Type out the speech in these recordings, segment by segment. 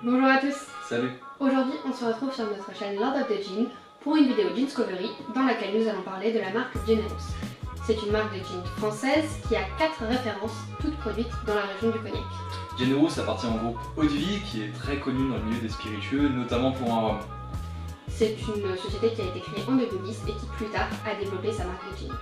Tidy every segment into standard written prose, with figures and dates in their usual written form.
Bonjour à tous. Salut. Aujourd'hui, on se retrouve sur notre chaîne Lord of the Gin pour une vidéo Jeanscovery dans laquelle nous allons parler de la marque Generous. C'est une marque de gin française qui a 4 références, toutes produites dans la région du Cognac. Generous appartient au groupe Eau-de-Vie qui est très connu dans le milieu des spiritueux, notamment pour un rhum. C'est une société qui a été créée en 2010 et qui plus tard a développé sa marque de gin.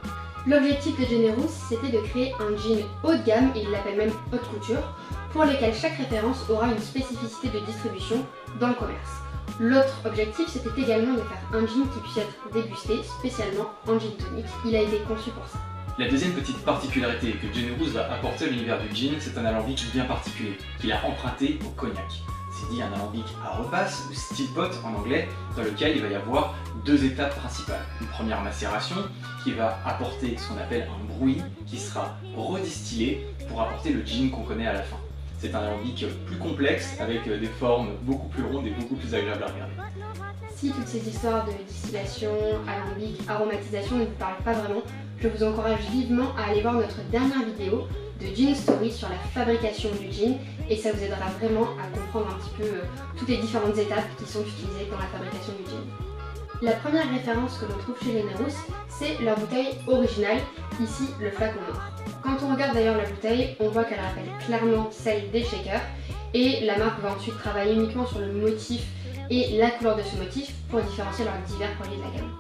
L'objectif de Generous, c'était de créer un gin haut de gamme, et il l'appelle même haute couture, pour lesquels chaque référence aura une spécificité de distribution dans le commerce. L'autre objectif, c'était également de faire un gin qui puisse être dégusté spécialement en gin tonic. Il a été conçu pour ça. La deuxième petite particularité que Generous va apporter à l'univers du gin, c'est un alambic bien particulier, qu'il a emprunté au cognac. C'est dit un alambic à repasse, ou steel pot en anglais, dans lequel il va y avoir 2 étapes principales. Une première macération qui va apporter ce qu'on appelle un bruit qui sera redistillé pour apporter le gin qu'on connaît à la fin. C'est un alambic plus complexe avec des formes beaucoup plus rondes et beaucoup plus agréables à regarder. Si toutes ces histoires de distillation, alambic, aromatisation ne vous parlent pas vraiment, je vous encourage vivement à aller voir notre dernière vidéo de Gin Story sur la fabrication du gin, et ça vous aidera vraiment à comprendre un petit peu toutes les différentes étapes qui sont utilisées dans la fabrication du gin. La première référence que l'on trouve chez Generous, c'est leur bouteille originale, ici le flacon noir. Quand on regarde d'ailleurs la bouteille, on voit qu'elle rappelle clairement celle des shakers, et la marque va ensuite travailler uniquement sur le motif et la couleur de ce motif pour différencier leurs divers produits de la gamme.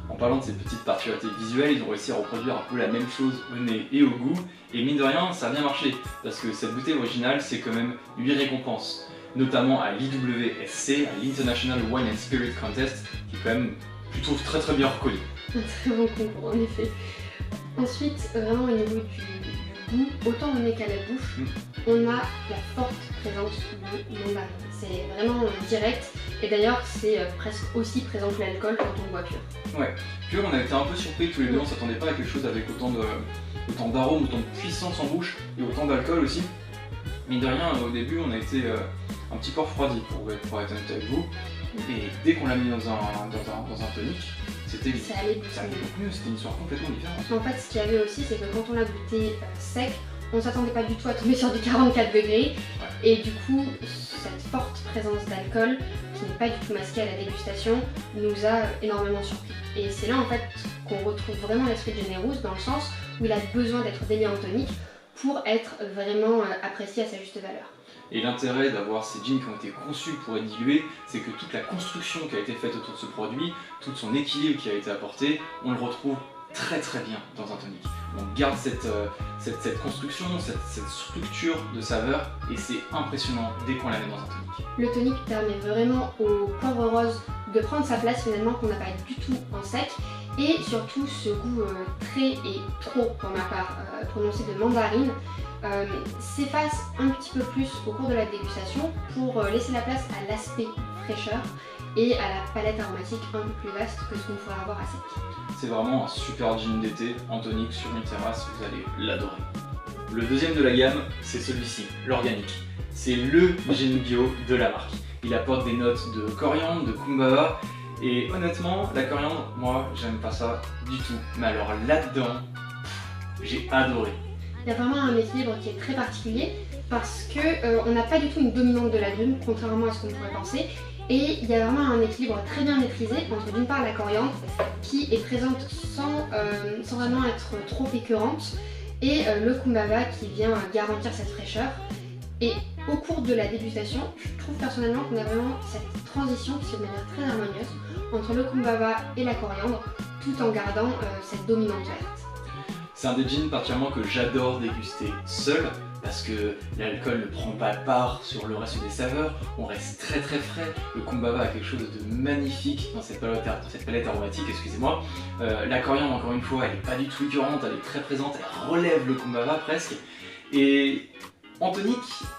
En parlant de ces petites particularités visuelles, ils ont réussi à reproduire un peu la même chose au nez et au goût, et mine de rien, ça a bien marché, parce que cette bouteille originale, c'est quand même 8 récompenses, notamment à l'IWSC, à l'International Wine and Spirit Contest, qui est quand même plutôt très bien reconnu. Un très bon concours en effet. Ensuite, vraiment au niveau du goût, autant au nez qu'à la bouche, on a la forte présence de mandarine. C'est vraiment direct, et d'ailleurs c'est presque aussi présent que l'alcool quand on le boit pur. Ouais, pur, on a été un peu surpris tous les deux, on s'attendait pas à quelque chose avec autant d'arômes, autant de puissance en bouche et autant d'alcool aussi. Mine de rien, au début on a été un petit peu refroidi pour être honnête avec vous, et dès qu'on l'a mis dans un tonic, c'était ça allait beaucoup mieux, c'était une histoire complètement différente. En fait, ce qu'il y avait aussi, c'est que quand on l'a goûté sec, on s'attendait pas du tout à tomber sur du 44 degrés, et du coup, cette forte présence d'alcool, qui n'est pas du tout masquée à la dégustation, nous a énormément surpris. Et c'est là en fait qu'on retrouve vraiment l'esprit de Generous, dans le sens où il a besoin d'être délié en tonique pour être vraiment apprécié à sa juste valeur. Et l'intérêt d'avoir ces gins qui ont été conçus pour être dilués, c'est que toute la construction qui a été faite autour de ce produit, tout son équilibre qui a été apporté, on le retrouve très bien dans un tonic. On garde cette construction, cette structure de saveur, et c'est impressionnant dès qu'on la met dans un tonic. Le tonic permet vraiment au poivre rose de prendre sa place finalement, qu'on n'a pas du tout en sec, et surtout ce goût très et trop, pour ma part, prononcé de mandarine, s'efface un petit peu plus au cours de la dégustation pour laisser la place à l'aspect fraîcheur et à la palette aromatique un peu plus vaste que ce qu'on pourrait avoir à sec. C'est vraiment un super gin d'été en tonique sur une terrasse, vous allez l'adorer. Le deuxième de la gamme, c'est celui-ci, l'organique. C'est le gin bio de la marque. Il apporte des notes de coriandre, de kumbaba, et honnêtement, la coriandre, moi, j'aime pas ça du tout. Mais alors là-dedans, j'ai adoré. Il y a vraiment un équilibre qui est très particulier parce que on n'a pas du tout une dominante de l'agrume, contrairement à ce qu'on pourrait penser. Et il y a vraiment un équilibre très bien maîtrisé entre d'une part la coriandre qui est présente sans vraiment être trop écœurante, et le kumbaba qui vient garantir cette fraîcheur. Et au cours de la dégustation, je trouve personnellement qu'on a vraiment cette transition qui se fait de manière très harmonieuse entre le kumbaba et la coriandre, tout en gardant cette dominante verte. C'est un des gins particulièrement que j'adore déguster seul, parce que l'alcool ne prend pas part sur le reste des saveurs, on reste très frais. Le kumbaba a quelque chose de magnifique dans cette palette aromatique, excusez-moi. La coriandre, encore une fois, elle n'est pas du tout écœurante, elle est très présente, elle relève le kumbaba presque. Et en tonique,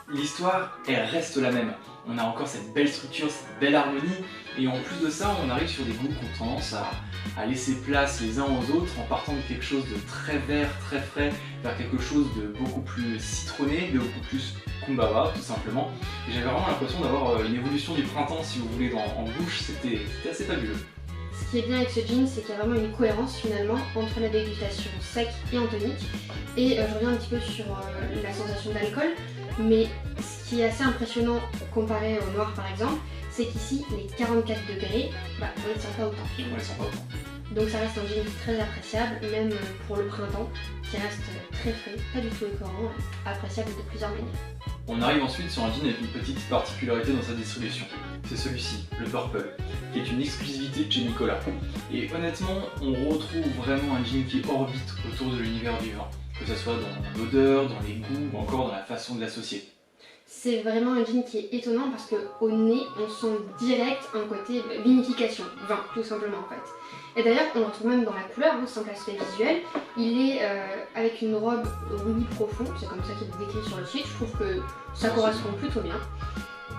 l'histoire, elle reste la même. On a encore cette belle structure, cette belle harmonie, et en plus de ça, on arrive sur des goûts qui ont tendance à laisser place les uns aux autres en partant de quelque chose de très vert, très frais, vers quelque chose de beaucoup plus citronné, de beaucoup plus kumbaba, tout simplement. Et j'avais vraiment l'impression d'avoir une évolution du printemps, si vous voulez, en bouche, c'était assez fabuleux. Ce qui est bien avec ce jean, c'est qu'il y a vraiment une cohérence finalement entre la dégustation sec et en tonique. Et je reviens un petit peu sur la sensation d'alcool, mais ce qui est assez impressionnant comparé au noir par exemple, c'est qu'ici les 44 degrés, on ne les sent pas autant. On les sent pas autant. Donc ça reste un jean très appréciable, même pour le printemps, qui reste très frais, pas du tout écœurant, appréciable de plusieurs manières. On arrive ensuite sur un jean avec une petite particularité dans sa distribution. C'est celui-ci, le Purple, qui est une exclusivité de chez Nicolas. Et honnêtement, on retrouve vraiment un jean qui orbite autour de l'univers du vin, que ce soit dans l'odeur, dans les goûts ou encore dans la façon de l'associer. C'est vraiment un jean qui est étonnant parce qu'au nez, on sent direct un côté vinification, vin tout simplement en fait. Et d'ailleurs, on le retrouve même dans la couleur, simple aspect visuel. Il est avec une robe rubis profond, c'est comme ça qu'il est décrit sur le site, je trouve que ça correspond plutôt bien.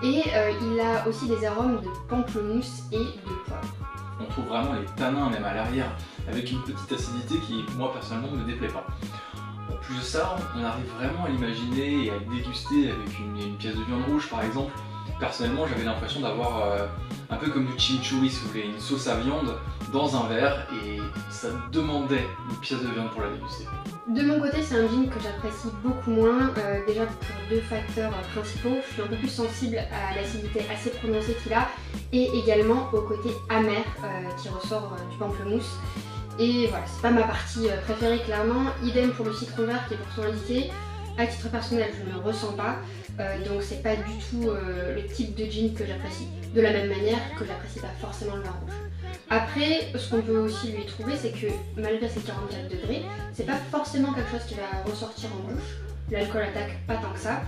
Et il a aussi des arômes de pamplemousse et de poivre. On trouve vraiment les tanins même à l'arrière, avec une petite acidité qui, moi personnellement, ne me déplaît pas. En plus de ça, on arrive vraiment à l'imaginer et à le déguster avec une pièce de viande rouge par exemple. Personnellement, j'avais l'impression d'avoir un peu comme du chimichurri, si vous voulez, une sauce à viande dans un verre et ça demandait une pièce de viande pour la déguster. De mon côté, c'est un jean que j'apprécie beaucoup moins, déjà pour deux facteurs principaux. Je suis un peu plus sensible à l'acidité assez prononcée qu'il a et également au côté amer qui ressort du pamplemousse. Et voilà, c'est pas ma partie préférée clairement. Idem pour le citron vert qui est pourtant indiqué. À titre personnel, je ne le ressens pas, donc c'est pas du tout le type de jean que j'apprécie. De la même manière que j'apprécie pas forcément le vin rouge. Après, ce qu'on peut aussi lui trouver, c'est que malgré ses 44 degrés, c'est pas forcément quelque chose qui va ressortir en bouche. L'alcool attaque pas tant que ça,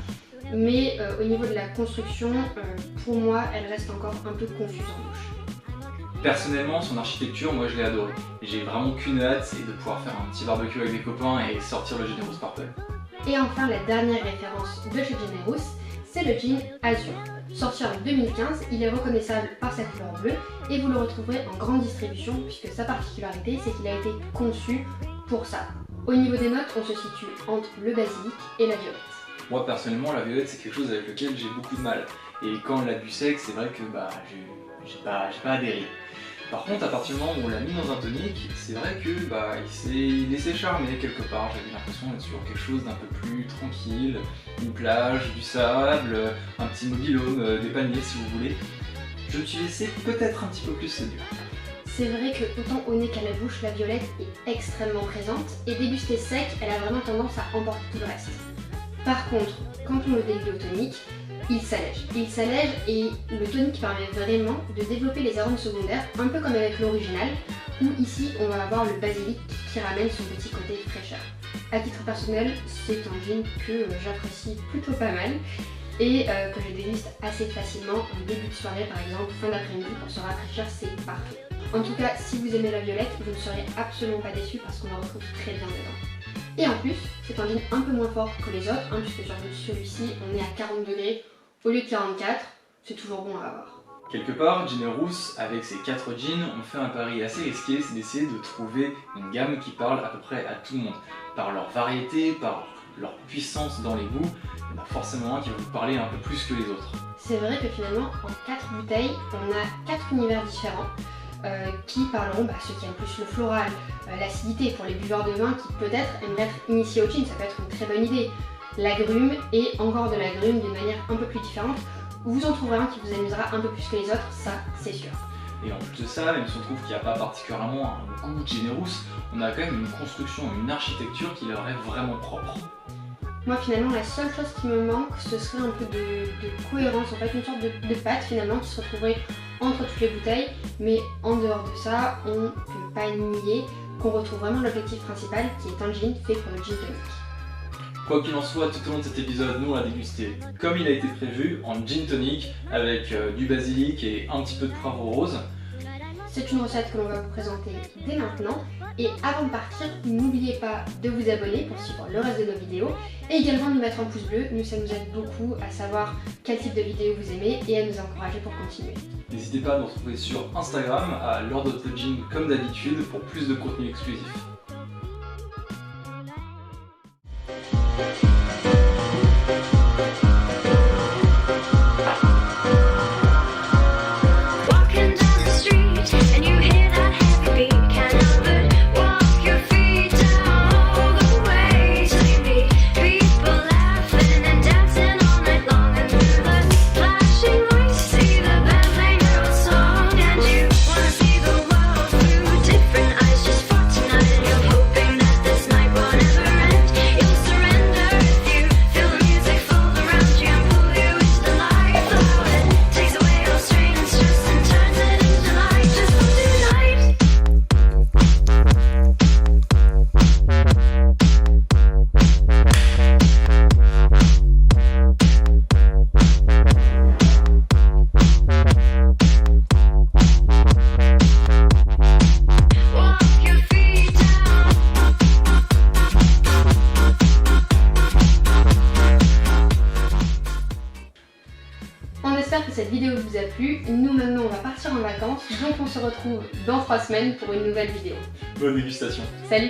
mais au niveau de la construction, pour moi, elle reste encore un peu confuse en bouche. Personnellement, son architecture, moi je l'ai adoré. J'ai vraiment qu'une hâte, c'est de pouvoir faire un petit barbecue avec des copains et sortir le Generous Purple. Et enfin, la dernière référence de chez Generous, c'est le jean Azur. Sorti en 2015, il est reconnaissable par sa couleur bleue et vous le retrouverez en grande distribution puisque sa particularité, c'est qu'il a été conçu pour ça. Au niveau des notes, on se situe entre le basilic et la violette. Moi personnellement, la violette c'est quelque chose avec lequel j'ai beaucoup de mal. Et quand on l'a bu sec, c'est vrai que j'ai pas adhéré. Par contre, à partir du moment où on l'a mis dans un tonique, c'est vrai que il s'est laissé charmer quelque part. J'avais l'impression d'être sur quelque chose d'un peu plus tranquille, une plage, du sable, un petit mobil-home, des paniers si vous voulez. Je me suis laissé peut-être un petit peu plus séduire. C'est vrai que autant au nez qu'à la bouche, la violette est extrêmement présente et dégustée sec, elle a vraiment tendance à emporter tout le reste. Par contre, quand on le déglutit au tonique, il s'allège. Il s'allège et le tonique permet vraiment de développer les arômes secondaires, un peu comme avec l'original, où ici on va avoir le basilic qui ramène son petit côté fraîcheur. À titre personnel, c'est un jean que j'apprécie plutôt pas mal et que je déguste assez facilement en début de soirée par exemple, fin d'après-midi pour se rafraîchir, c'est parfait. En tout cas, si vous aimez la violette, vous ne serez absolument pas déçus parce qu'on la retrouve très bien dedans. Et en plus, c'est un jean un peu moins fort que les autres, puisque sur celui-ci, on est à 40 degrés au lieu de 44, c'est toujours bon à avoir. Quelque part, Generous, avec ses 4 jeans, ont fait un pari assez risqué, c'est d'essayer de trouver une gamme qui parle à peu près à tout le monde. Par leur variété, par leur puissance dans les goûts, il y en a forcément un qui va vous parler un peu plus que les autres. C'est vrai que finalement, en 4 bouteilles, on a 4 univers différents. Qui parleront ceux qui aiment plus le floral, l'acidité pour les buveurs de vin qui peut-être aimeraient être initiés au gin, ça peut être une très bonne idée. L'agrume et encore de l'agrume d'une manière un peu plus différente. Vous en trouverez un qui vous amusera un peu plus que les autres, ça c'est sûr. Et en plus de ça, même si on trouve qu'il n'y a pas particulièrement un goût Generous, on a quand même une construction, une architecture qui leur est vraiment propre. Moi finalement la seule chose qui me manque ce serait un peu de cohérence, en fait une sorte de pâte finalement qui se retrouverait entre toutes les bouteilles, mais en dehors de ça on ne peut pas nier qu'on retrouve vraiment l'objectif principal qui est un gin fait pour le gin tonic. Quoi qu'il en soit, tout au long de cet épisode, nous on l'a dégusté comme il a été prévu, en gin tonic avec du basilic et un petit peu de poivre rose. C'est une recette que l'on va vous présenter dès maintenant. Et avant de partir, n'oubliez pas de vous abonner pour suivre le reste de nos vidéos et également de nous mettre un pouce bleu, ça nous aide beaucoup à savoir quel type de vidéo vous aimez et à nous encourager pour continuer. N'hésitez pas à nous retrouver sur Instagram à Lord of the Gin comme d'habitude pour plus de contenu exclusif. Walking down the street and you hear that cette vidéo vous a plu. Nous maintenant on va partir en vacances, donc on se retrouve dans 3 semaines pour une nouvelle vidéo. Bonne dégustation. Salut!